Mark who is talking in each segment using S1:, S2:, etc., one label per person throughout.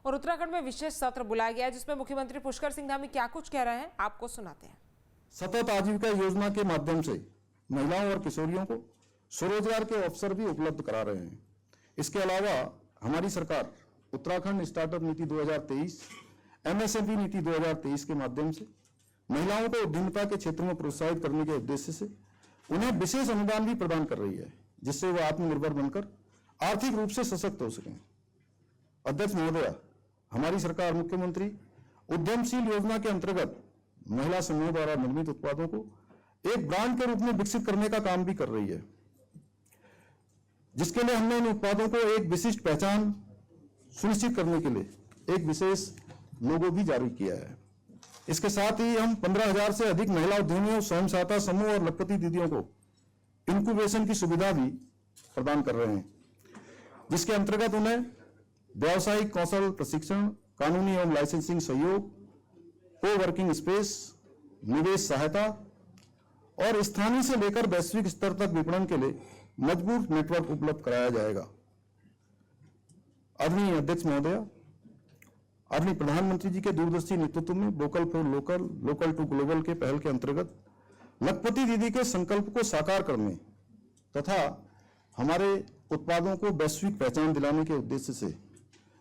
S1: और उत्तराखंड में विशेष सत्र बुलाया गया है जिसमें मुख्यमंत्री पुष्कर सिंह धामी क्या कुछ कह रहे हैं आपको सुनाते हैं।
S2: सतत आजीविका योजना के माध्यम से महिलाओं और किशोरियों को स्वरोजगार के अवसर भी उपलब्ध करा रहे हैं। इसके अलावा हमारी सरकार उत्तराखंड स्टार्टअप नीति 2023, MSME नीति 2023 के माध्यम से महिलाओं को उद्यमिता के क्षेत्र में प्रोत्साहित करने के उद्देश्य से उन्हें विशेष अनुदान भी प्रदान कर रही है, जिससे वो आत्मनिर्भर बनकर आर्थिक रूप से सशक्त हो सकें। अध्यक्ष महोदय, हमारी सरकार मुख्यमंत्री उद्यमशील योजना के अंतर्गत महिला समूह द्वारा निर्मित उत्पादों को एक ब्रांड के रूप में विकसित करने का काम भी कर रही है, जिसके लिए हमने इन उत्पादों को एक विशिष्ट पहचान सुनिश्चित करने के लिए एक विशेष लोगो भी जारी किया है। इसके साथ ही हम 15,000 से अधिक महिला उद्यमियों, स्वयं सहायता समूह और लखपति दीदियों को इंक्यूबेशन की सुविधा भी प्रदान कर रहे हैं, जिसके अंतर्गत उन्हें व्यावसायिक कौशल प्रशिक्षण, कानूनी एवं लाइसेंसिंग सहयोग, को वर्किंग स्पेस, निवेश सहायता और स्थानीय से लेकर वैश्विक स्तर तक विपणन के लिए मजबूत नेटवर्क उपलब्ध कराया जाएगा। आदरणीय अध्यक्ष महोदय, आदरणीय प्रधानमंत्री जी के दूरदर्शी नेतृत्व में vocal for local, local to global के पहल के अंतर्गत लखपति दीदी के संकल्प को साकार करने तथा हमारे उत्पादों को वैश्विक पहचान दिलाने के उद्देश्य से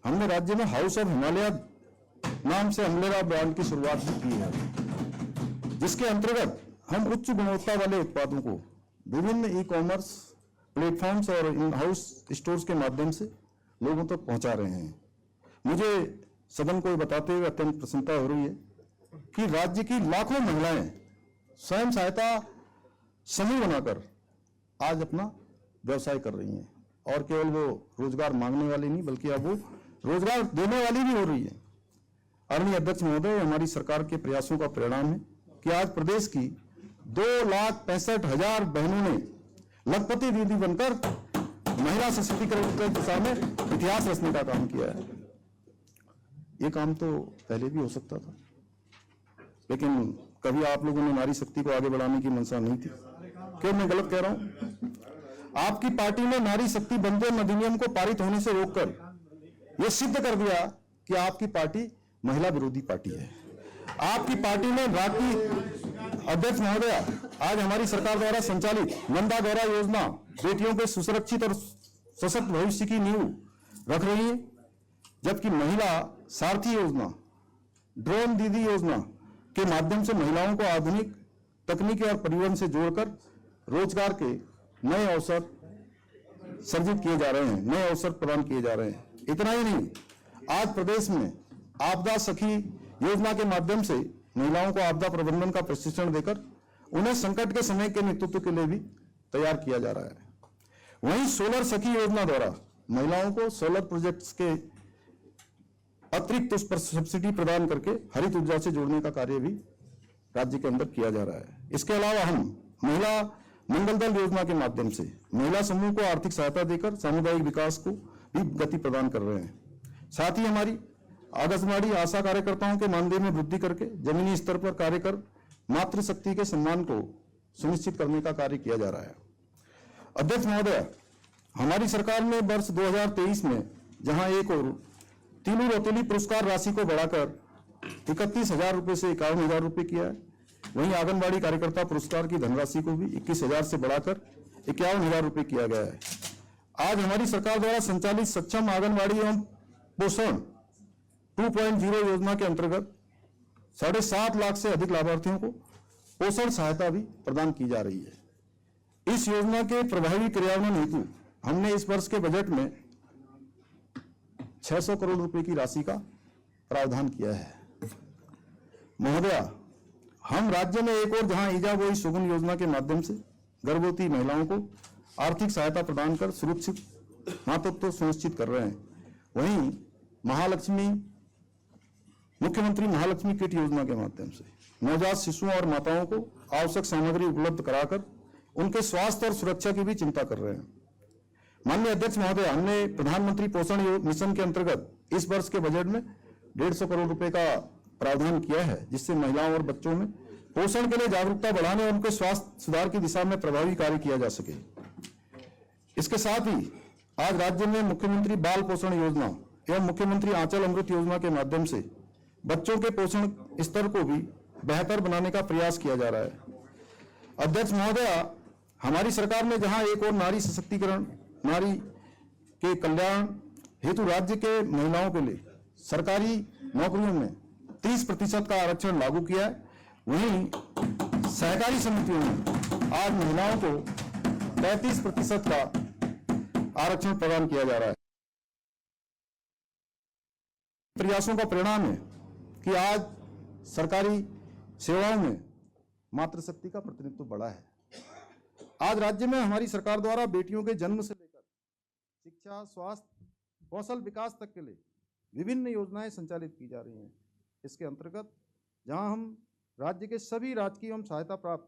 S2: हमने राज्य में हाउस ऑफ हिमालय नाम से अम्लेरा ब्रांड की शुरुआत भी की है, जिसके अंतर्गत हम उच्च गुणवत्ता वाले उत्पादों को विभिन्न ई-कॉमर्स प्लेटफॉर्म्स और इन हाउस स्टोर्स के माध्यम से लोगों तक पहुंचा रहे हैं। मुझे सदन को बताते हुए अत्यंत प्रसन्नता हो रही है कि राज्य की लाखों महिलाएं स्वयं सहायता समूह बनाकर आज अपना व्यवसाय कर रही हैं, और केवल वो रोजगार मांगने वाली नहीं बल्कि अब वो रोजगार देने वाली भी हो रही है। आदरणीय अध्यक्ष महोदय, हमारी सरकार के प्रयासों का परिणाम है कि आज प्रदेश की 2,65,000 बहनों ने लखपति दीदी बनकर महिला सशक्तिकरण की दिशा में इतिहास रचने का काम किया है। ये काम तो पहले भी हो सकता था, लेकिन कभी आप लोगों ने नारी शक्ति को आगे बढ़ाने की मंशा नहीं थी। क्यों मैं गलत कह रहा हूं? आपकी पार्टी ने नारी शक्ति बंधन अधिनियम को पारित होने से रोककर यह सिद्ध कर दिया कि आपकी पार्टी महिला विरोधी पार्टी है। आपकी पार्टी ने अध्यक्ष महोदय, आज हमारी सरकार द्वारा संचालित नंदा गौरा योजना बेटियों के सुरक्षित और सशक्त भविष्य की नींव रख रही है, जबकि महिला सारथी योजना, ड्रोन दीदी योजना के माध्यम से महिलाओं को आधुनिक तकनीकी और परिवहन से जोड़कर रोजगार के नए अवसर सर्जित किए जा रहे हैं, नए अवसर प्रदान किए जा रहे हैं। इतना ही नहीं, आज प्रदेश में आपदा सखी योजना के माध्यम से महिलाओं को आपदा प्रबंधन का प्रशिक्षण देकर उन्हें संकट के समय के नेतृत्व के लिए भी तैयार किया जा रहा है। वहीं सोलर सखी योजना द्वारा महिलाओं को सोलर प्रोजेक्ट्स के अतिरिक्त उस पर सब्सिडी प्रदान करके हरित ऊर्जा से जोड़ने का कार्य भी राज्य के अंदर किया जा रहा है। इसके अलावा हम महिला मंगल दल योजना के माध्यम से महिला समूह को आर्थिक सहायता देकर सामुदायिक विकास को भी गति प्रदान कर रहे हैं। साथ ही हमारी आंगनबाड़ी आशा कार्यकर्ताओं के मानदेय में वृद्धि करके जमीनी स्तर पर कार्य कर मातृशक्ति के सम्मान को सुनिश्चित करने का कार्य किया जा रहा है। अध्यक्ष महोदय, हमारी सरकार ने वर्ष 2023 में जहां एक और तीनों रौतेली पुरस्कार राशि को बढ़ाकर 31,000 रुपए से 51,000 रुपए किया है, वहीं आंगनबाड़ी कार्यकर्ता पुरस्कार की धनराशि को भी 21,000 से बढ़ाकर 51,000 रुपए किया गया है। आज हमारी सरकार द्वारा संचालित सक्षम आंगनबाड़ी एवं पोषण 2.0 योजना के अंतर्गत 7.5 लाख से अधिक लाभार्थियों को पोषण सहायता भी प्रदान की जा रही है। इस योजना के प्रभावी क्रियान्वयन हेतु हमने इस वर्ष के बजट में 600 करोड़ रुपए की राशि का प्रावधान किया है। महोदया, हम राज्य में एक और जहां ईजा बोई सुगुन योजना के माध्यम से गर्भवती महिलाओं को आर्थिक सहायता प्रदान कर सुरक्षित मातृत्व सुनिश्चित कर रहे हैं, वहीं मुख्यमंत्री महालक्ष्मी किट योजना के माध्यम से नवजात शिशुओं और माताओं को आवश्यक सामग्री उपलब्ध कराकर उनके स्वास्थ्य और सुरक्षा की भी चिंता कर रहे हैं। माननीय अध्यक्ष महोदय, हमने प्रधानमंत्री पोषण मिशन के अंतर्गत इस वर्ष के बजट में 150 करोड़ रुपए का प्रावधान किया है, जिससे महिलाओं और बच्चों में पोषण के लिए जागरूकता बढ़ाने और उनके स्वास्थ्य सुधार की दिशा में प्रभावी कार्य किया जा सके। इसके साथ ही आज राज्य में मुख्यमंत्री बाल पोषण योजना एवं मुख्यमंत्री आंचल अमृत योजना के माध्यम से बच्चों के पोषण स्तर को भी बेहतर बनाने का प्रयास किया जा रहा है। अध्यक्ष महोदय, हमारी सरकार ने जहां एक और नारी सशक्तिकरण, नारी के कल्याण हेतु राज्य के महिलाओं के लिए सरकारी नौकरियों में 30% का आरक्षण लागू किया है, वहीं सहकारी समितियों में आज महिलाओं को 35% का आरक्षण प्रदान किया जा रहा है। प्रयासों का परिणाम है कि आज सरकारी सेवाओं में मातृशक्ति का प्रतिनिधित्व बढ़ा है। आज राज्य में हमारी सरकार द्वारा बेटियों के जन्म से लेकर शिक्षा, स्वास्थ्य, कौशल विकास तक के लिए विभिन्न योजनाएं संचालित की जा रही हैं। इसके अंतर्गत जहां हम राज्य के सभी राजकीय एवं सहायता प्राप्त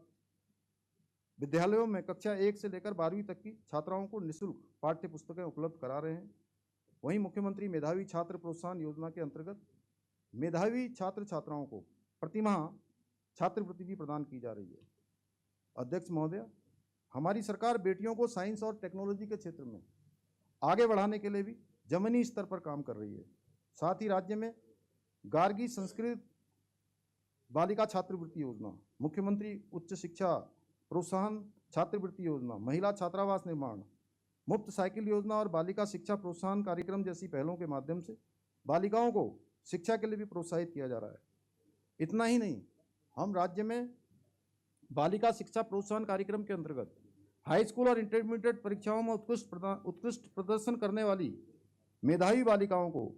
S2: विद्यालयों में कक्षा 1 से लेकर 12वीं तक की छात्राओं को निःशुल्क पाठ्य पुस्तकें उपलब्ध करा रहे हैं, वहीं मुख्यमंत्री मेधावी छात्र प्रोत्साहन योजना के अंतर्गत मेधावी छात्र छात्राओं को प्रतिमाह छात्रवृत्ति भी प्रदान की जा रही है। अध्यक्ष महोदय, हमारी सरकार बेटियों को साइंस और टेक्नोलॉजी के क्षेत्र में आगे बढ़ाने के लिए भी जमीनी स्तर पर काम कर रही है। साथ ही राज्य में गार्गी संस्कृत बालिका छात्रवृत्ति योजना, मुख्यमंत्री उच्च शिक्षा प्रोत्साहन छात्रवृत्ति योजना, महिला छात्रावास निर्माण, मुफ्त साइकिल योजना और बालिका शिक्षा प्रोत्साहन कार्यक्रम जैसी पहलों के माध्यम से बालिकाओं को शिक्षा के लिए भी प्रोत्साहित किया जा रहा है। इतना ही नहीं, हम राज्य में बालिका शिक्षा प्रोत्साहन कार्यक्रम के अंतर्गत हाई स्कूल और इंटरमीडिएट परीक्षाओं में उत्कृष्ट प्रदर्शन करने वाली मेधावी बालिकाओं को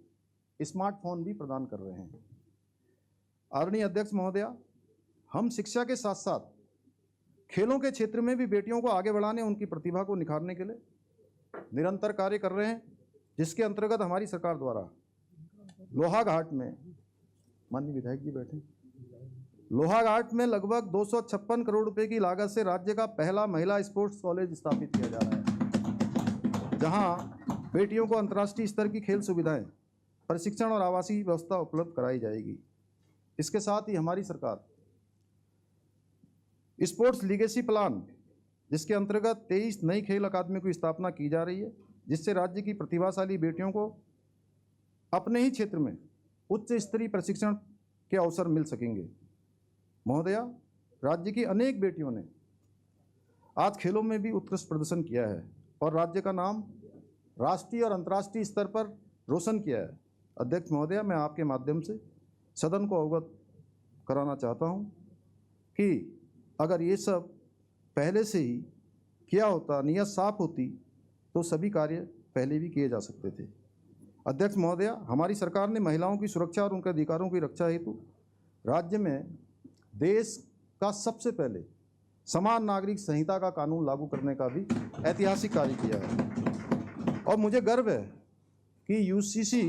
S2: स्मार्टफोन भी प्रदान कर रहे हैं। आदरणीय अध्यक्ष महोदया, हम शिक्षा के साथ साथ खेलों के क्षेत्र में भी बेटियों को आगे बढ़ाने, उनकी प्रतिभा को निखारने के लिए निरंतर कार्य कर रहे हैं, जिसके अंतर्गत हमारी सरकार द्वारा लोहाघाट में, माननीय विधायक जी बैठे, लोहाघाट में लगभग 256 करोड़ रुपए की लागत से राज्य का पहला महिला स्पोर्ट्स कॉलेज स्थापित किया जा रहा है, जहां बेटियों को अंतर्राष्ट्रीय स्तर की खेल सुविधाएं, प्रशिक्षण और आवासीय व्यवस्था उपलब्ध कराई जाएगी। इसके साथ ही हमारी सरकार स्पोर्ट्स लीगेसी प्लान, जिसके अंतर्गत 23 नई खेल अकादमी की स्थापना की जा रही है, जिससे राज्य की प्रतिभाशाली बेटियों को अपने ही क्षेत्र में उच्च स्तरीय प्रशिक्षण के अवसर मिल सकेंगे। महोदया, राज्य की अनेक बेटियों ने आज खेलों में भी उत्कृष्ट प्रदर्शन किया है और राज्य का नाम राष्ट्रीय और अंतर्राष्ट्रीय स्तर पर रोशन किया है। अध्यक्ष महोदया, मैं आपके माध्यम से सदन को अवगत कराना चाहता हूं कि अगर ये सब पहले से ही किया होता, नीयत साफ होती, तो सभी कार्य पहले भी किए जा सकते थे। अध्यक्ष महोदया, हमारी सरकार ने महिलाओं की सुरक्षा और उनके अधिकारों की रक्षा हेतु राज्य में देश का सबसे पहले समान नागरिक संहिता का कानून लागू करने का भी ऐतिहासिक कार्य किया है और मुझे गर्व है कि यूसीसी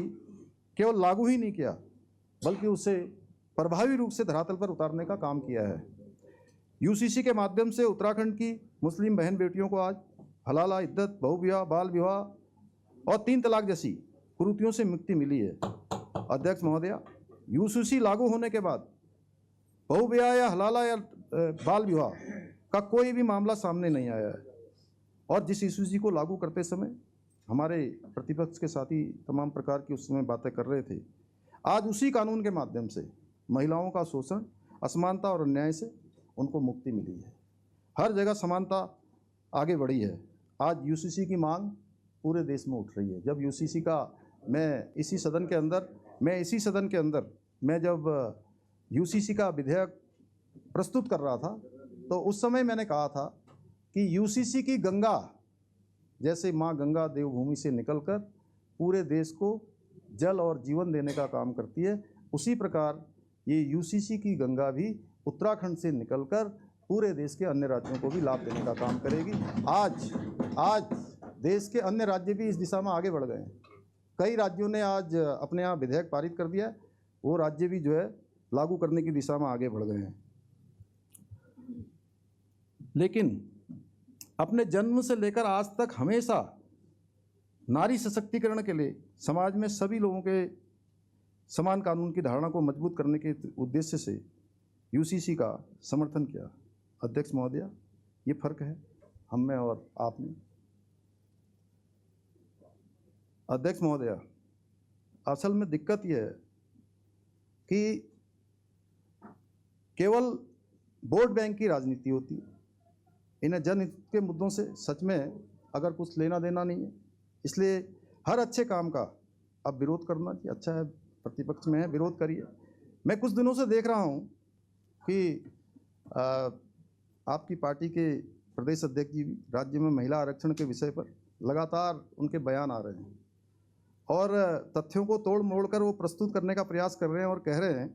S2: केवल लागू ही नहीं किया, बल्कि उसे प्रभावी रूप से धरातल पर उतारने का काम किया है। यूसीसी के माध्यम से उत्तराखंड की मुस्लिम बहन बेटियों को आज हलाला, इद्दत, बहुविवाह, बाल विवाह और 3 तलाक जैसी कुरीतियों से मुक्ति मिली है। अध्यक्ष महोदया, यूसीसी लागू होने के बाद बहुविवाह या हलाला या बाल विवाह का कोई भी मामला सामने नहीं आया है और जिस यूसीसी को लागू करते समय हमारे प्रतिपक्ष के साथी तमाम प्रकार की उस समय बातें कर रहे थे, आज उसी कानून के माध्यम से महिलाओं का शोषण, असमानता और अन्याय से उनको मुक्ति मिली है। हर जगह समानता आगे बढ़ी है। आज यूसीसी की मांग पूरे देश में उठ रही है। जब यूसीसी का मैं इसी सदन के अंदर जब यूसीसी का विधेयक प्रस्तुत कर रहा था, तो उस समय मैंने कहा था कि यूसीसी की गंगा जैसे माँ गंगा देवभूमि से निकलकर पूरे देश को जल और जीवन देने का काम करती है, उसी प्रकार ये यूसीसी की गंगा भी उत्तराखंड से निकलकर पूरे देश के अन्य राज्यों को भी लाभ देने का काम करेगी। आज देश के अन्य राज्य भी इस दिशा में आगे बढ़ गए हैं। कई राज्यों ने आज अपने यहाँ विधेयक पारित कर दिया है, वो राज्य भी जो है लागू करने की दिशा में आगे बढ़ गए हैं। लेकिन अपने जन्म से लेकर आज तक हमेशा नारी सशक्तिकरण के लिए समाज में सभी लोगों के समान कानून की धारणा को मजबूत करने के उद्देश्य से यूसीसी का समर्थन किया। अध्यक्ष महोदया, ये फर्क है हम में और आप में। अध्यक्ष महोदया, असल में दिक्कत यह है कि केवल वोट बैंक की राजनीति होती है। इन्हें जनहित के मुद्दों से सच में अगर कुछ लेना देना नहीं है, इसलिए हर अच्छे काम का अब विरोध करना चाहिए। अच्छा है, प्रतिपक्ष में है, विरोध करिए। मैं कुछ दिनों से देख रहा हूँ कि आपकी पार्टी के प्रदेश अध्यक्ष जी भी राज्य में महिला आरक्षण के विषय पर लगातार उनके बयान आ रहे हैं और तथ्यों को तोड़ मोड़ कर वो प्रस्तुत करने का प्रयास कर रहे हैं और कह रहे हैं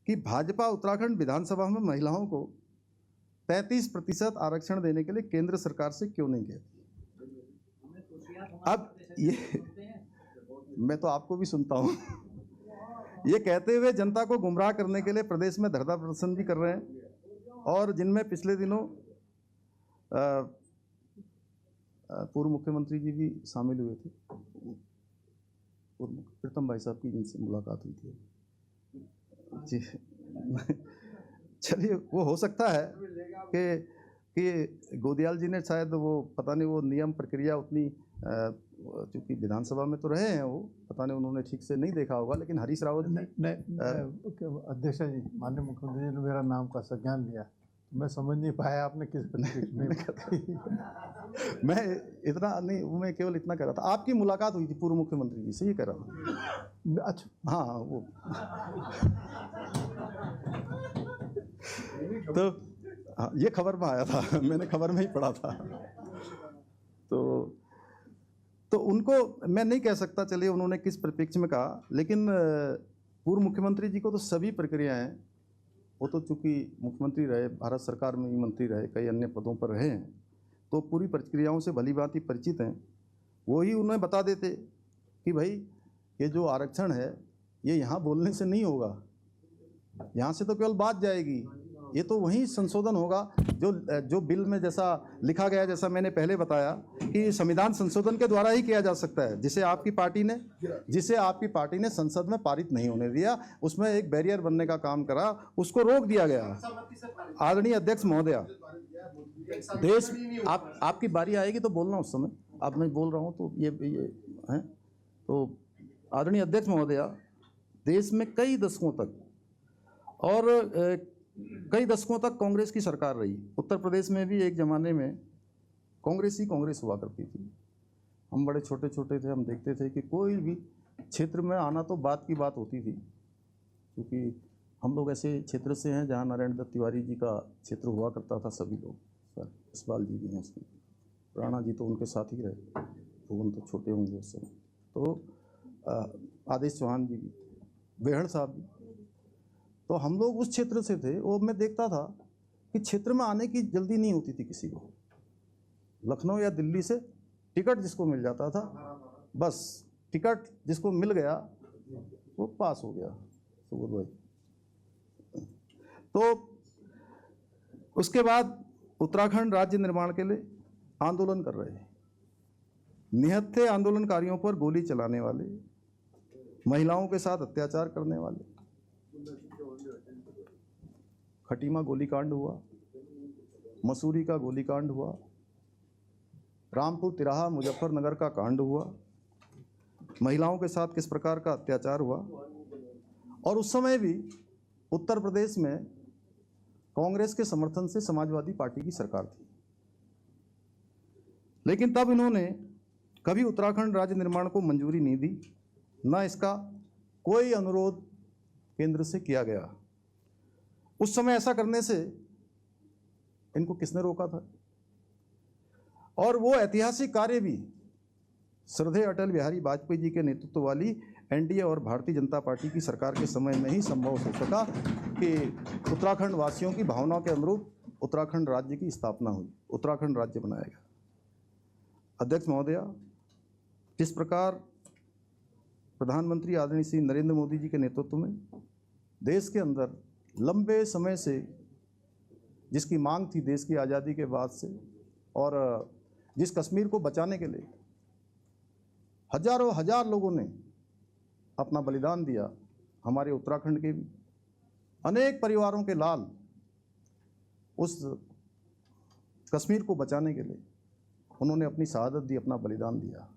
S2: कि भाजपा उत्तराखंड विधानसभा में महिलाओं को 35% आरक्षण देने के लिए केंद्र सरकार से क्यों नहीं कहती। अब ये मैं तो आपको भी सुनता हूँ। ये कहते हुए जनता को गुमराह करने के लिए प्रदेश में धरना प्रदर्शन भी कर रहे हैं और जिनमें पिछले दिनों पूर्व मुख्यमंत्री जी भी शामिल हुए थे। प्रीतम भाई साहब की जिनसे मुलाकात हुई थी जी। चलिए, वो हो सकता है कि गोदियाल जी ने शायद वो पता नहीं, वो नियम प्रक्रिया उतनी चूँकि विधानसभा में तो रहे हैं, वो पता नहीं उन्होंने ठीक से नहीं देखा होगा। लेकिन हरीश रावत
S3: अध्यक्ष जी, माननीय मुख्यमंत्री जी ने मेरा नाम का संज्ञान लिया, मैं समझ नहीं पाया आपने किस परिप्रेक्ष्य में।
S2: मैं इतना नहीं, मैं केवल इतना कह रहा था, आपकी मुलाकात हुई थी पूर्व मुख्यमंत्री जी से, ये कह रहा था।
S3: अच्छा,
S2: हाँ, वो तो हाँ, ये खबर में आया था, मैंने खबर में ही पढ़ा था। तो उनको मैं नहीं कह सकता, चलिए उन्होंने किस परिप्रेक्ष्य में कहा, लेकिन पूर्व मुख्यमंत्री जी को तो सभी प्रक्रियाएं, वो तो चूँकि मुख्यमंत्री रहे, भारत सरकार में ही मंत्री रहे, कई अन्य पदों पर रहे हैं, तो पूरी प्रक्रियाओं से भली भांति परिचित हैं। वही उन्हें बता देते कि भाई ये जो आरक्षण है ये यहाँ बोलने से नहीं होगा, यहाँ से तो केवल बात जाएगी, ये तो वहीं संशोधन होगा जो बिल में जैसा लिखा गया, जैसा मैंने पहले बताया कि संविधान संशोधन के द्वारा ही किया जा सकता है, जिसे आपकी पार्टी ने संसद में पारित नहीं होने दिया, उसमें एक बैरियर बनने का काम करा, उसको रोक दिया गया। आदरणीय अध्यक्ष महोदया, देश आपकी बारी आएगी तो बोलना उस समय, अब मैं बोल रहा हूँ तो ये है। तो आदरणीय अध्यक्ष महोदया, देश में कई दशकों तक कांग्रेस की सरकार रही। उत्तर प्रदेश में भी एक ज़माने में कांग्रेस हुआ करती थी। हम बड़े छोटे छोटे थे, हम देखते थे कि कोई भी क्षेत्र में आना तो बात की बात होती थी, क्योंकि हम लोग ऐसे क्षेत्र से हैं जहाँ नारायण दत्त तिवारी जी का क्षेत्र हुआ करता था। सभी लोग, सर इस्बाल जी भी हैं उसमें, राणा जी तो उनके साथ ही रहे, तो उन तो छोटे होंगे उस समय, तो आदेश चौहान जी भी, बेहड़ साहब भी, तो हम लोग उस क्षेत्र से थे। वो मैं देखता था कि क्षेत्र में आने की जल्दी नहीं होती थी किसी को। लखनऊ या दिल्ली से टिकट जिसको मिल जाता था, बस टिकट जिसको मिल गया वो पास हो गया, सुबोध भाई। तो उसके बाद उत्तराखंड राज्य निर्माण के लिए आंदोलन कर रहे हैं। निहत्थे आंदोलनकारियों पर गोली चलाने वाले, महिलाओं के साथ अत्याचार करने वाले, खटीमा गोलीकांड हुआ, मसूरी का गोलीकांड हुआ, रामपुर तिराहा मुजफ्फरनगर का कांड हुआ, महिलाओं के साथ किस प्रकार का अत्याचार हुआ। और उस समय भी उत्तर प्रदेश में कांग्रेस के समर्थन से समाजवादी पार्टी की सरकार थी, लेकिन तब इन्होंने कभी उत्तराखंड राज्य निर्माण को मंजूरी नहीं दी, न इसका कोई अनुरोध केंद्र से किया गया। उस समय ऐसा करने से इनको किसने रोका था? और वो ऐतिहासिक कार्य भी श्रद्धेय अटल बिहारी वाजपेयी जी के नेतृत्व वाली एनडीए और भारतीय जनता पार्टी की सरकार के समय में ही संभव हो सका कि उत्तराखंड वासियों की भावनाओं के अनुरूप उत्तराखंड राज्य की स्थापना हुई, उत्तराखंड राज्य बनाया गया। अध्यक्ष महोदया, जिस प्रकार प्रधानमंत्री आदरणीय श्री नरेंद्र मोदी जी के नेतृत्व में देश के अंदर लंबे समय से जिसकी मांग थी देश की आज़ादी के बाद से, और जिस कश्मीर को बचाने के लिए हजारों हजार लोगों ने अपना बलिदान दिया, हमारे उत्तराखंड के भी अनेक परिवारों के लाल उस कश्मीर को बचाने के लिए उन्होंने अपनी शहादत दी, अपना बलिदान दिया।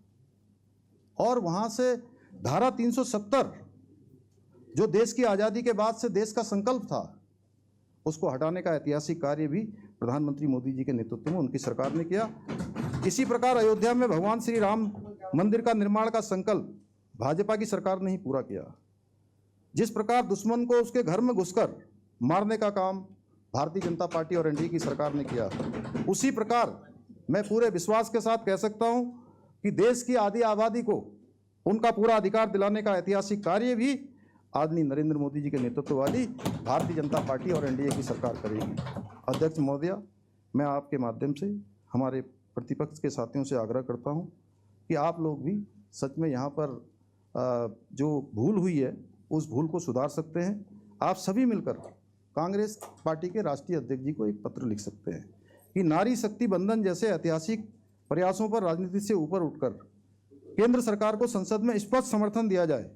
S2: और वहाँ से धारा 370 जो देश की आज़ादी के बाद से देश का संकल्प था, उसको हटाने का ऐतिहासिक कार्य भी प्रधानमंत्री मोदी जी के नेतृत्व में उनकी सरकार ने किया। इसी प्रकार अयोध्या में भगवान श्री राम मंदिर का निर्माण का संकल्प भाजपा की सरकार ने ही पूरा किया। जिस प्रकार दुश्मन को उसके घर में घुसकर मारने का काम भारतीय जनता पार्टी और एनडीए की सरकार ने किया, उसी प्रकार मैं पूरे विश्वास के साथ कह सकता हूं कि देश की आधी आबादी को उनका पूरा अधिकार दिलाने का ऐतिहासिक कार्य भी आदरणीय नरेंद्र मोदी जी के नेतृत्व वाली भारतीय जनता पार्टी और एनडीए की सरकार करेगी। अध्यक्ष महोदय, मैं आपके माध्यम से हमारे प्रतिपक्ष के साथियों से आग्रह करता हूं कि आप लोग भी सच में यहाँ पर जो भूल हुई है उस भूल को सुधार सकते हैं। आप सभी मिलकर कांग्रेस पार्टी के राष्ट्रीय अध्यक्ष जी को एक पत्र लिख सकते हैं कि नारी शक्ति बंधन जैसे ऐतिहासिक प्रयासों पर राजनीति से ऊपर उठकर केंद्र सरकार को संसद में स्पष्ट समर्थन दिया जाए।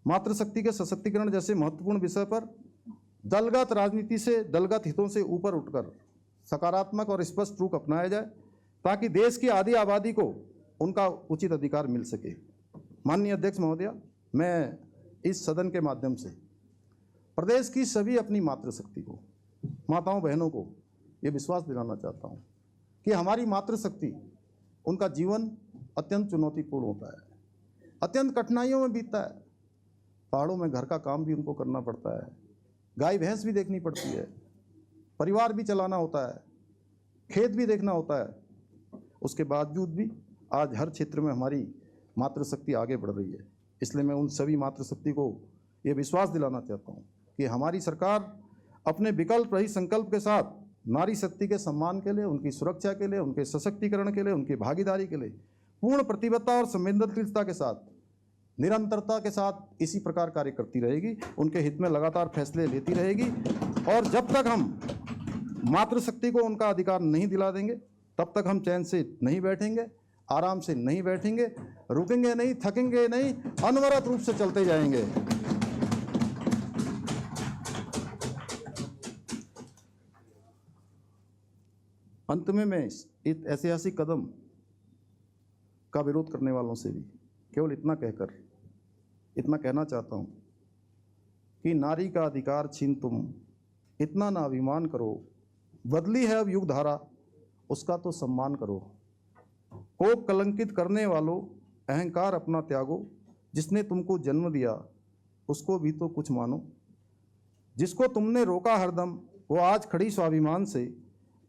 S2: मातृशक्ति के सशक्तिकरण जैसे महत्वपूर्ण विषय पर दलगत राजनीति से, दलगत हितों से ऊपर उठकर सकारात्मक और स्पष्ट रुख अपनाया जाए ताकि देश की आधी आबादी को उनका उचित अधिकार मिल सके। माननीय अध्यक्ष महोदय, मैं इस सदन के माध्यम से प्रदेश की सभी अपनी मातृशक्ति को, माताओं बहनों को ये विश्वास दिलाना चाहता हूँ कि हमारी मातृशक्ति, उनका जीवन अत्यंत चुनौतीपूर्ण होता है, अत्यंत कठिनाइयों में बीतता है। पहाड़ों में घर का काम भी उनको करना पड़ता है, गाय भैंस भी देखनी पड़ती है, परिवार भी चलाना होता है, खेत भी देखना होता है। उसके बावजूद भी आज हर क्षेत्र में हमारी मातृशक्ति आगे बढ़ रही है। इसलिए मैं उन सभी मातृशक्ति को ये विश्वास दिलाना चाहता हूँ कि हमारी सरकार अपने विकल्प रहित संकल्प के साथ नारी शक्ति के सम्मान के लिए, उनकी सुरक्षा के लिए, उनके सशक्तिकरण के लिए, उनकी भागीदारी के लिए पूर्ण प्रतिबद्धता और संवेदनशीलता के साथ, निरंतरता के साथ इसी प्रकार कार्य करती रहेगी, उनके हित में लगातार फैसले लेती रहेगी। और जब तक हम मातृशक्ति को उनका अधिकार नहीं दिला देंगे तब तक हम चैन से नहीं बैठेंगे, आराम से नहीं बैठेंगे, रुकेंगे नहीं, थकेंगे नहीं, अनवरत रूप से चलते जाएंगे। अंत में मैं इस ऐतिहासिक कदम का विरोध करने वालों से भी केवल इतना कहना चाहता हूँ कि नारी का अधिकार छीन तुम इतना ना अभिमान करो, बदली है अब युग धारा उसका तो सम्मान करो। को कलंकित करने वालों अहंकार अपना त्यागो, जिसने तुमको जन्म दिया उसको भी तो कुछ मानो। जिसको तुमने रोका हरदम वो आज खड़ी स्वाभिमान से,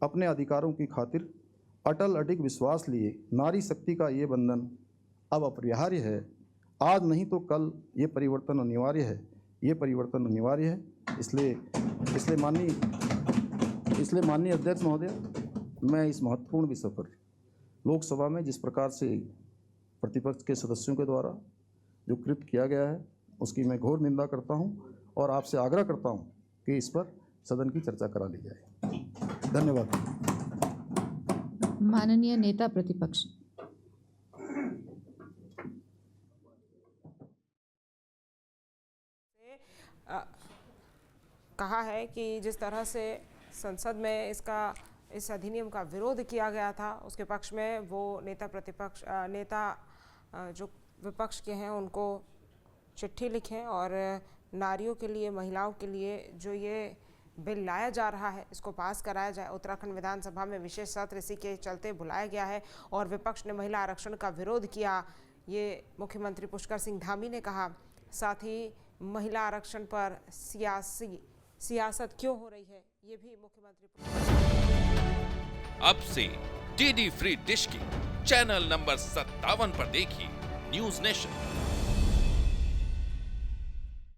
S2: अपने अधिकारों की खातिर अटल अडिग विश्वास लिए। नारी शक्ति का ये बंधन अब अपरिहार्य है, आज नहीं तो कल ये परिवर्तन अनिवार्य है, ये परिवर्तन अनिवार्य है। इसलिए माननीय अध्यक्ष महोदय, मैं इस महत्वपूर्ण विषय पर लोकसभा में जिस प्रकार से प्रतिपक्ष के सदस्यों के द्वारा जो कृत्य किया गया है उसकी मैं घोर निंदा करता हूं और आपसे आग्रह करता हूं कि इस पर सदन की चर्चा करा ली जाए। धन्यवाद।
S4: माननीय नेता प्रतिपक्ष।
S1: कहा है कि जिस तरह से संसद में इस अधिनियम का विरोध किया गया था, उसके पक्ष में वो नेता जो विपक्ष के हैं उनको चिट्ठी लिखें और नारियों के लिए, महिलाओं के लिए जो ये बिल लाया जा रहा है इसको पास कराया जाए। उत्तराखंड विधानसभा में विशेष सत्र इसी के चलते बुलाया गया है और विपक्ष ने महिला आरक्षण का विरोध किया, ये मुख्यमंत्री पुष्कर सिंह धामी ने कहा। साथ ही महिला आरक्षण पर सियासत क्यों हो रही है ये भी मुख्यमंत्री।
S5: अब से डीडी फ्री डिश की चैनल नंबर 57 पर देखिए न्यूज नेशन।